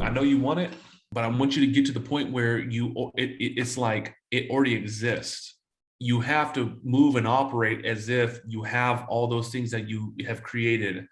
I know you want it, but I want you to get to the point where it's like it already exists. You have to move and operate as if you have all those things that you have created.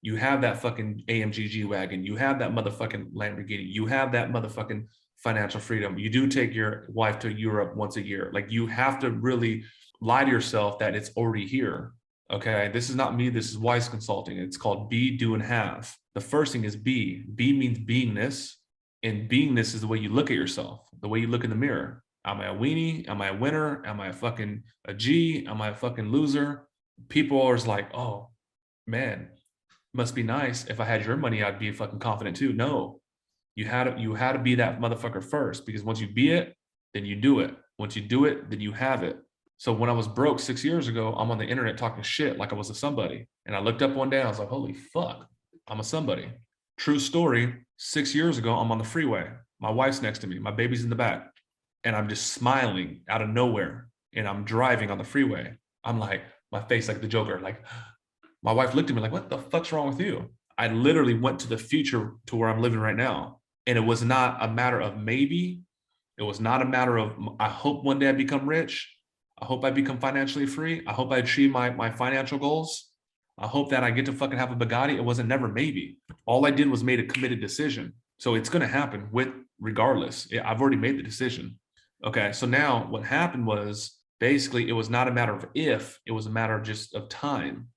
You have that fucking AMG G-Wagon. You have that motherfucking Lamborghini. You have that motherfucking financial freedom. You do take your wife to Europe once a year. Like, you have to really lie to yourself that it's already here. Okay, this is not me. This is Wise Consulting. It's called Be, Do, and Have. The first thing is be. Be means beingness. And beingness is the way you look at yourself, the way you look in the mirror. Am I a weenie? Am I a winner? Am I a fucking a G? Am I a fucking loser? People are always like, oh, man, must be nice. If I had your money, I'd be fucking confident too. No, you had to be that motherfucker first, because once you be it, then you do it. Once you do it, then you have it. So when I was broke 6 years ago, I'm on the internet talking shit like I was a somebody. And I looked up one day and I was like, holy fuck, I'm a somebody. True story. 6 years ago, I'm on the freeway. My wife's next to me. My baby's in the back. And I'm just smiling out of nowhere. And I'm driving on the freeway. I'm like, my face like the Joker. Like, my wife looked at me like, what the fuck's wrong with you? I literally went to the future to where I'm living right now. And it was not a matter of maybe. It was not a matter of, I hope one day I become rich. I hope I become financially free. I hope I achieve my financial goals. I hope that I get to fucking have a Bugatti. It wasn't never maybe. All I did was made a committed decision. So it's going to happen regardless. I've already made the decision. Okay. So now what happened was, basically it was not a matter of if, it was a matter of just of time,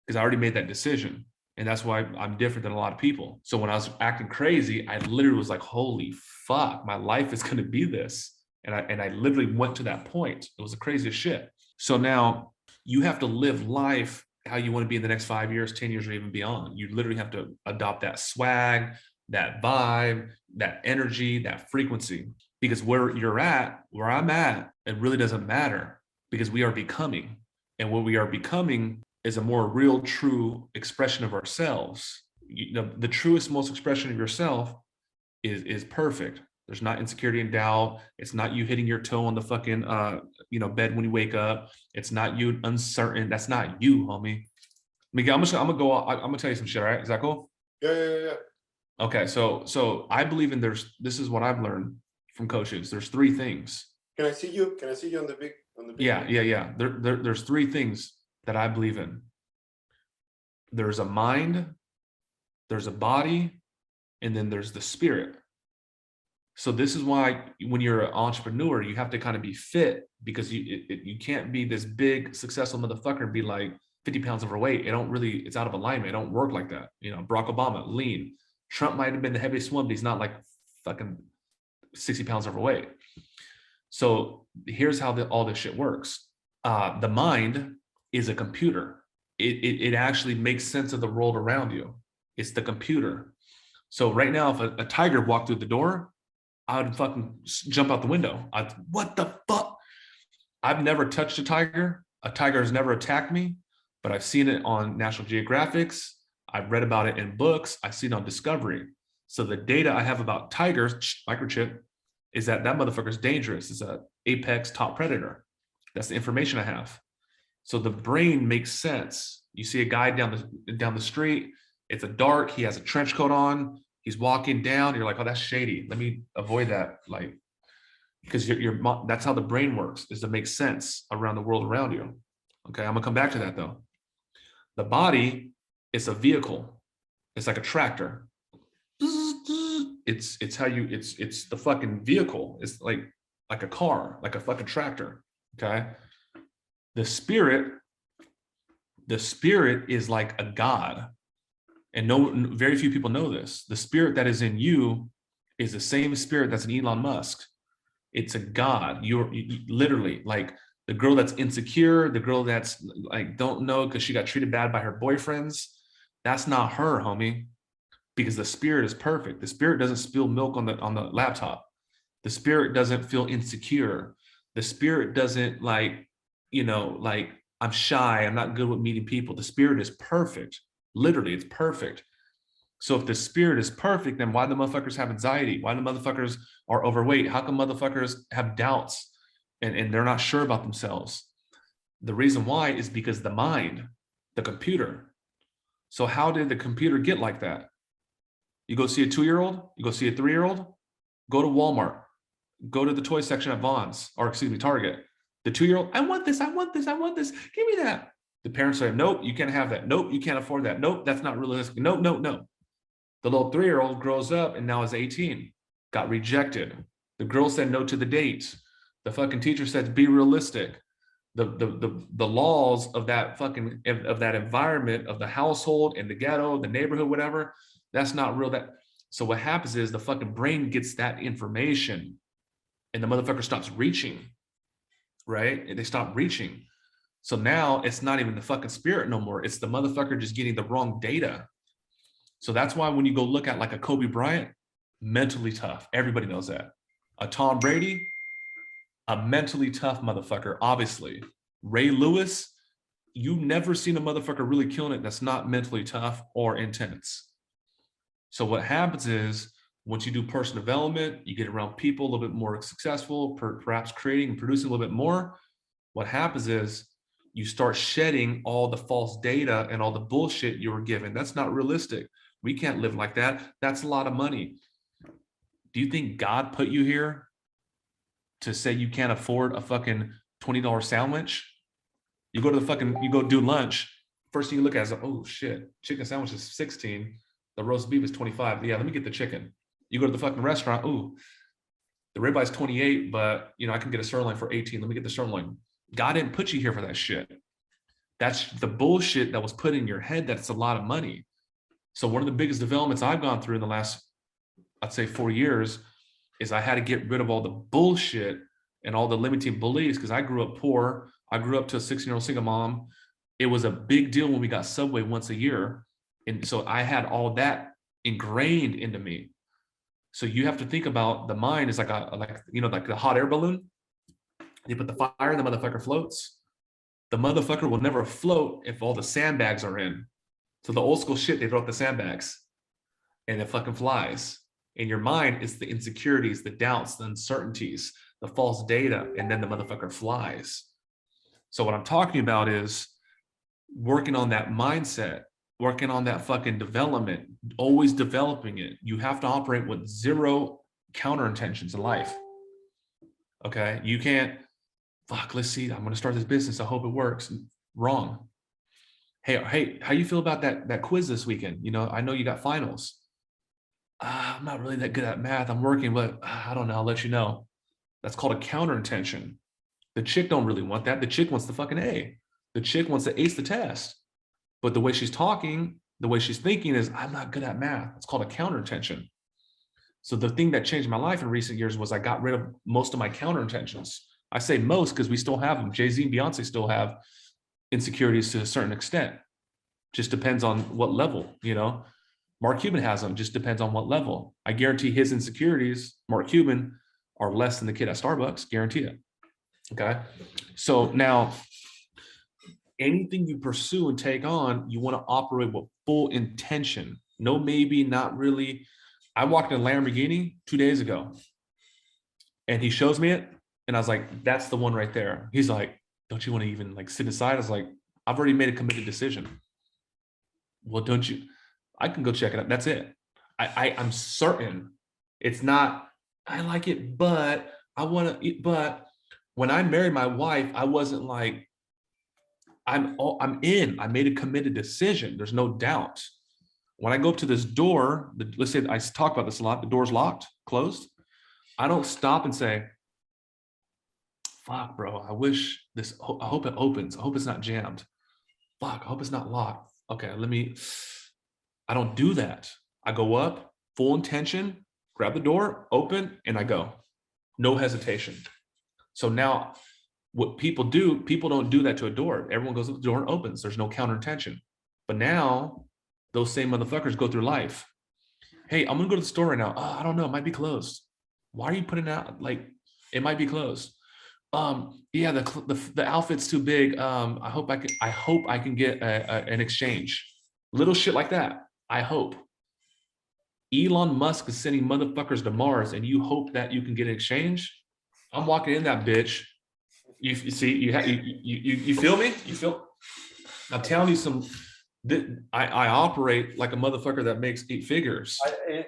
because I already made that decision. And that's why I'm different than a lot of people. So when I was acting crazy, I literally was like, holy fuck, my life is going to be this. And I literally went to that point. It was the craziest shit. So now you have to live life how you want to be in the next 5 years, 10 years, or even beyond. You literally have to adopt that swag, that vibe, that energy, that frequency. Because where I'm at, it really doesn't matter, because we are becoming. And what we are becoming is a more real, true expression of ourselves. The truest, most expression of yourself is perfect. There's not insecurity and doubt. It's not you hitting your toe on the fucking bed when you wake up. It's not you uncertain. That's not you, homie. Miguel, I'm gonna tell you some shit, all right? Is that cool? Yeah. Okay, so I believe in this is what I've learned from coaches. There's three things. Can I see you? Can I see you on the big Yeah. There's three things that I believe in. There's a mind, there's a body, and then there's the spirit. So this is why when you're an entrepreneur, you have to kind of be fit, because you can't be this big successful motherfucker and be like 50 pounds overweight. It's out of alignment. It don't work like that. Barack Obama, lean. Trump might have been the heaviest one, but he's not like fucking 60 pounds overweight. So here's how all this shit works. The mind is a computer. It actually makes sense of the world around you. It's the computer. So right now, if a tiger walked through the door, I would fucking jump out the window. What the fuck? I've never touched a tiger. A tiger has never attacked me, but I've seen it on National Geographics. I've read about it in books. I've seen it on Discovery. So the data I have about tigers, microchip, is that motherfucker's dangerous. It's an apex top predator. That's the information I have. So the brain makes sense. You see a guy down the street. It's a dark. He has a trench coat on. He's walking down. You're like, oh, that's shady. Let me avoid that. Like, because that's how the brain works, is to make sense around the world around you. Okay, I'm gonna come back to that though. The body is a vehicle. It's like a tractor. It's the fucking vehicle. It's like a car, like a fucking tractor. Okay. The spirit is like a god. And very few people know this. The spirit that is in you is the same spirit that's in Elon Musk. It's a god. You literally, like, the girl that's insecure, the girl that's like don't know because she got treated bad by her boyfriends. That's not her, homie. Because the spirit is perfect. The spirit doesn't spill milk on the laptop. The spirit doesn't feel insecure. The spirit doesn't like I'm shy. I'm not good with meeting people. The spirit is perfect. Literally, it's perfect. So if the spirit is perfect, then why the motherfuckers have anxiety? Why the motherfuckers are overweight? How come motherfuckers have doubts? and they're not sure about themselves. The reason why is because the mind, the computer. So how did the computer get like that? You go see a 2-year-old, you go see a 3-year-old, go to Walmart, go to the toy section at Vons, or excuse me, Target. The 2-year-old, I want this, I want this, I want this, give me that. The parents say, nope, you can't have that. Nope, you can't afford that. Nope, that's not realistic. No, no, no. The little 3-year-old grows up and now is 18, got rejected. The girl said no to the date. The fucking teacher said, be realistic. The laws of that fucking, of that environment, of the household and the ghetto, the neighborhood, whatever, that's not real. So what happens is the fucking brain gets that information and the motherfucker stops reaching, right? And they stop reaching. So now it's not even the fucking spirit no more. It's the motherfucker just getting the wrong data. So that's why when you go look at like a Kobe Bryant, mentally tough. Everybody knows that. A Tom Brady, a mentally tough motherfucker, obviously. Ray Lewis, you never seen a motherfucker really killing it that's not mentally tough or intense. So what happens is once you do personal development, you get around people a little bit more successful, perhaps creating and producing a little bit more. What happens is you start shedding all the false data and all the bullshit you were given. That's not realistic. We can't live like that. That's a lot of money. Do you think God put you here to say you can't afford a fucking $20 sandwich? You go to the fucking, you go do lunch. First thing you look at is, oh shit, chicken sandwich is 16. The roast beef is 25. Yeah, let me get the chicken. You go to the fucking restaurant. Ooh, the ribeye is 28, but I can get a sirloin for 18. Let me get the sirloin. God didn't put you here for that shit. That's the bullshit that was put in your head. That's a lot of money. So one of the biggest developments I've gone through in the last, I'd say 4 years, is I had to get rid of all the bullshit and all the limiting beliefs, because I grew up poor. I grew up to a 16-year-old single mom. It was a big deal when we got Subway once a year. And so I had all that ingrained into me. So you have to think about the mind is like the hot air balloon. You put the fire and the motherfucker floats. The motherfucker will never float if all the sandbags are in. So the old school shit, they throw out the sandbags and it fucking flies. In your mind, it's the insecurities, the doubts, the uncertainties, the false data, and then the motherfucker flies. So what I'm talking about is working on that mindset, working on that fucking development, always developing it. You have to operate with zero counter intentions in life. Okay? You can't, let's see, I'm going to start this business. I hope it works. Wrong. Hey, how you feel about that quiz this weekend? I know you got finals. I'm not really that good at math. I'm working, but I don't know. I'll let you know. That's called a counter intention. The chick don't really want that. The chick wants the fucking A. The chick wants to ace the test. But the way she's talking, the way she's thinking is, I'm not good at math. It's called a counter intention. So the thing that changed my life in recent years was I got rid of most of my counter intentions. I say most because we still have them. Jay-Z and Beyonce still have insecurities to a certain extent. Just depends on what level, Mark Cuban has them, just depends on what level. I guarantee his insecurities, Mark Cuban, are less than the kid at Starbucks, guarantee it. Okay. So now anything you pursue and take on, you want to operate with full intention. No, maybe, not really. I walked in a Lamborghini 2 days ago and he shows me it. And I was like, that's the one right there. He's like, don't you want to even sit aside? I was like, I've already made a committed decision. Well, don't you? I can go check it out. That's it. I'm certain it's not, I like it, but I want to, but when I married my wife, I wasn't like, I'm in. I made a committed decision. There's no doubt. When I go up to this door, let's say I talk about this a lot, the door's locked, closed. I don't stop and say, fuck, bro, I hope it opens. I hope it's not jammed. Fuck, I hope it's not locked. Okay, I don't do that. I go up, full intention, grab the door, open, and I go. No hesitation. So now what people do, people don't do that to a door. Everyone goes up the door and opens. There's no counter intention. But now those same motherfuckers go through life. Hey, I'm gonna go to the store right now. Oh, I don't know, it might be closed. Why are you putting it out? It might be closed. Yeah, the outfit's too big. I hope I can get an exchange. Little shit like that. I hope. Elon Musk is sending motherfuckers to Mars and you hope that you can get an exchange? I'm walking in that bitch You see, you feel me? You feel? I'm telling you I operate like a motherfucker that makes 8 figures.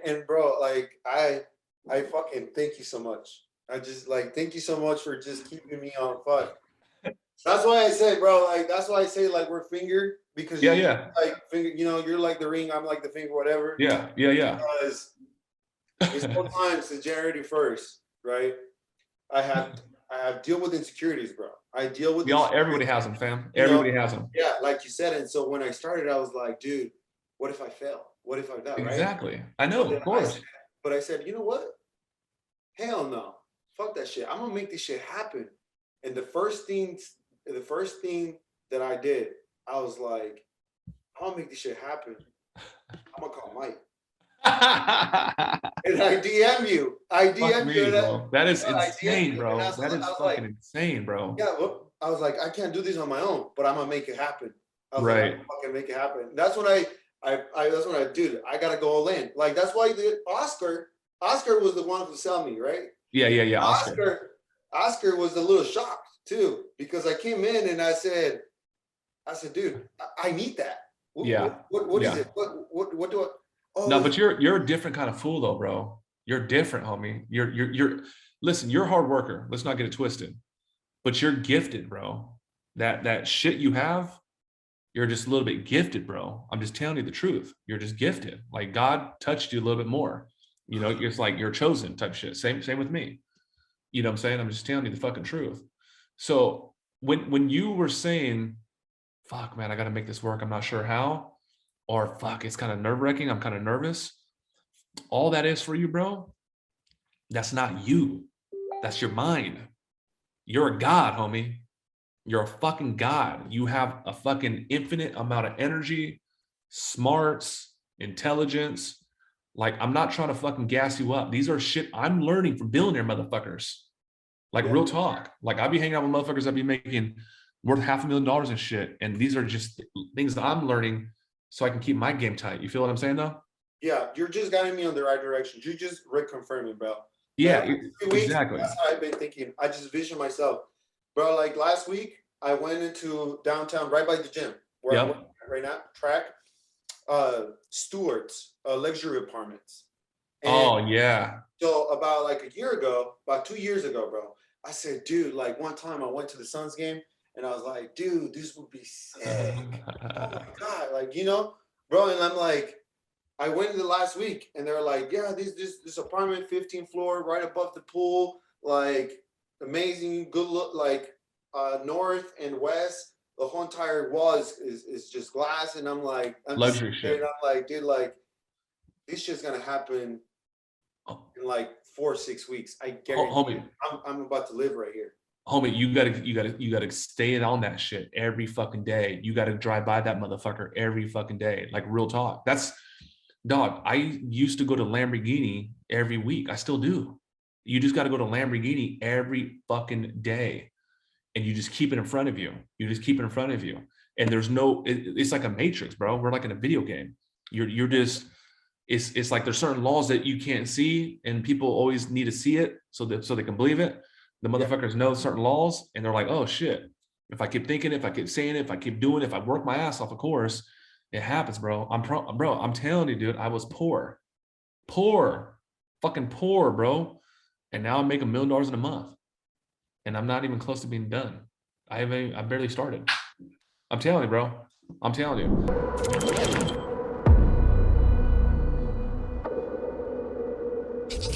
And bro, like I fucking thank you so much. I just like thank you so much for just keeping me on fuck. That's why I say, bro, like that's why I say like we're finger because Yeah. like finger, you know, you're like the ring, I'm like the finger, whatever. Yeah. Because it's sometimes the January 1st, right? I have deal with insecurities, bro. I deal with Everybody has them, fam. Everybody has them. Yeah, like you said. And so when I started, I was like, dude, what if I fail? What if I die? Exactly. Right? I know, of course. But I said, you know what? Hell no. Fuck that shit. I'm gonna make this shit happen. And the first thing that I did, I was like, I'm gonna make this shit happen. I'm gonna call Mike. And I DM you. Bro. That is insane, bro. That is fucking insane, bro. Yeah, well, I was like, I can't do this on my own, but I'm gonna make it happen. I was right. like, I'm fucking make it happen. That's when that's when I dude, I gotta go all in. Like that's why the Oscar was the one who sell me, right? Yeah. Oscar was a little shocked too, because I came in and I said, dude, I need that. What is it? What do I? Oh, no, but you're a different kind of fool though, bro. You're different, homie. You're listen, you're a hard worker. Let's not get it twisted. But you're gifted, bro. That shit you have, you're just a little bit gifted, bro. I'm just telling you the truth. You're just gifted. Like God touched you a little bit more. You know, it's like you're chosen type shit. Same with me. You know what I'm saying? I'm just telling you the fucking truth. So when you were saying, fuck, man, I got to make this work. I'm not sure how, or fuck, it's kind of nerve-wracking. I'm kind of nervous. All that is for you, bro, that's not you. That's your mind. You're a god, homie. You're a fucking god. You have a fucking infinite amount of energy, smarts, intelligence. Like, I'm not trying to fucking gas you up. These are shit I'm learning from billionaire motherfuckers. Like, real talk. Like, I be hanging out with motherfuckers that be making worth $500,000 and shit. And these are just things that I'm learning so I can keep my game tight. You feel what I'm saying, though? Yeah, you're just guiding me on the right direction. You just reconfirming, bro. Yeah, exactly. That's how I've been thinking. I just vision myself. Bro, like last week, I went into downtown right by the gym where I'm working right now, track, Stewart's luxury apartments. And yeah. so about like a year ago, about 2 years ago, bro, I said, dude, like one time I went to the Suns game and I was like, dude, this would be sick. Oh my God. Like, you know, bro. And I'm like, I went in the last week and they're like, yeah, this apartment, 15th floor, right above the pool, like amazing, good look, like north and west. The whole entire wall is just glass. And I'm like, luxury shit. And I'm like, dude, like this shit's gonna happen in like 4 or 6 weeks. I guarantee you. I'm about to live right here. Homie, you gotta stay on that shit every fucking day. You gotta drive by that motherfucker every fucking day. Like real talk. Dog, I used to go to Lamborghini every week. I still do. You just got to go to Lamborghini every fucking day. And you just keep it in front of you. You just keep it in front of you. And there's it's like a matrix, bro. We're like in a video game. You're just, it's like there's certain laws that you can't see and people always need to see it so they can believe it. The motherfuckers know certain laws and they're like, oh shit. If I keep thinking, if I keep saying it, if I keep doing it, if I work my ass off, of course, it happens, bro. I'm telling you, dude, I was poor, fucking poor, bro. And now I'm making $1 million in a month and I'm not even close to being done. I barely started. I'm telling you, bro. I'm telling you.